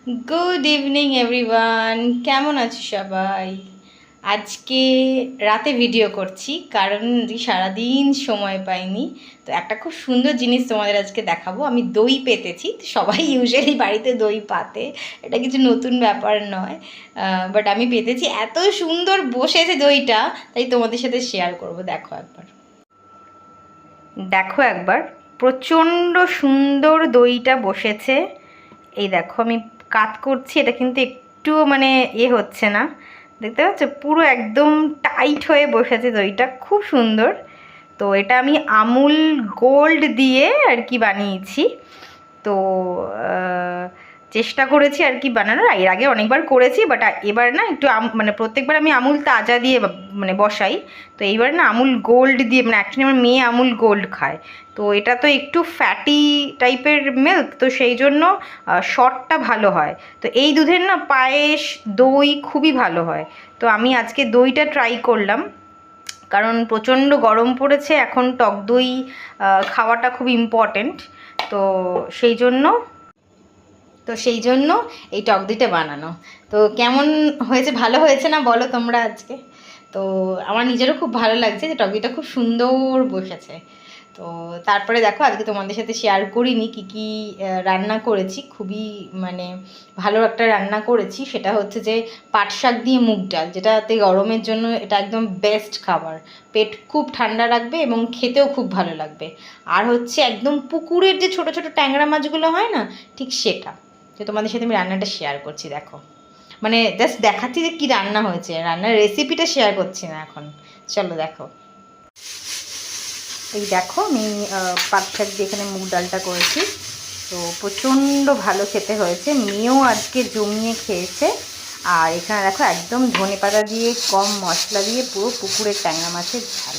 Good evening everyone, কেমন আছো সবাই? আজকে রাতে ভিডিও করছি কারণ সারাদিন সময় পাইনি। তো একটা খুব সুন্দর জিনিস তোমাদের আজকে দেখাবো। আমি দই পেতেছি, সবাই ইউজুয়ালি বাড়িতে দই পাতে, এটা কিছু নতুন ব্যাপার নয়। বাট আমি পেতেছি, এত সুন্দর বসেছে দইটা, তাই তোমাদের সাথে শেয়ার করব। দেখো একবার, দেখো একবার, প্রচণ্ড সুন্দর দইটা বসেছে। এই দেখো, আমি কাত করছি, এটা কিন্তু একটুও মানে হচ্ছে না, দেখতে পাচ্ছ? পুরো একদম টাইট হয়ে বসেছে দইটা, খুব সুন্দর। তো এটা আমি আমুল গোল্ড দিয়ে আর কি বানিয়েছি। তো চেষ্টা করেছি আর কি বানানোর, এর আগে অনেকবার করেছি, বাট এবার না একটু মানে প্রত্যেকবার আমি আমুল তাজা দিয়ে মানে বসাই। তো এইবার না আমুল গোল্ড দিয়ে, মানে অ্যাকচুয়ালি আমার মেয়ে আমুল গোল্ড খায়। তো এটা তো একটু ফ্যাটি টাইপের মিল্ক, তো সেই জন্য শর্টটা ভালো হয়। তো এই দুধের না পায়েস দই খুবই ভালো হয়। তো আমি আজকে দইটা ট্রাই করলাম, কারণ প্রচণ্ড গরম পড়েছে, এখন টক দই খাওয়াটা খুব ইম্পর্টেন্ট। তো সেই জন্য এই টক দইটা বানানো। তো কেমন হয়েছে, ভালো হয়েছে না বলো তোমরা আজকে? তো আমার নিজেরও খুব ভালো লাগছে যে টক দইটা খুব সুন্দর বসেছে। তো তারপরে দেখো, আজকে তোমাদের সাথে শেয়ার করিনি কি কি রান্না করেছি। খুবই মানে ভালো একটা রান্না করেছি, সেটা হচ্ছে যে পাট শাক দিয়ে মুগ ডাল, যেটাতে গরমের জন্য এটা একদম বেস্ট খাবার। পেট খুব ঠান্ডা রাখবে এবং খেতেও খুব ভালো লাগবে। আর হচ্ছে একদম পুকুরের যে ছোট ছোট ট্যাংরা মাছগুলো হয় না, ঠিক সেটা। তো তোমাদের সাথে আমি রান্নাটা শেয়ার করছি, দেখো। মানে জাস্ট দেখাচ্ছি যে কী রান্না হয়েছে, রান্নার রেসিপিটা শেয়ার করছি না এখন। চলো দেখো। এই দেখো, আমি পাট শাক দিয়ে এখানে মুগ ডালটা করেছি। তো প্রচণ্ড ভালো খেতে হয়েছে, মেয়েও আজকে জমিয়ে খেয়েছে। আর এখানে দেখো একদম ধনেপাতা দিয়ে, কম মশলা দিয়ে, পুরো পুকুরের ট্যাংরা মাছের ঝাল।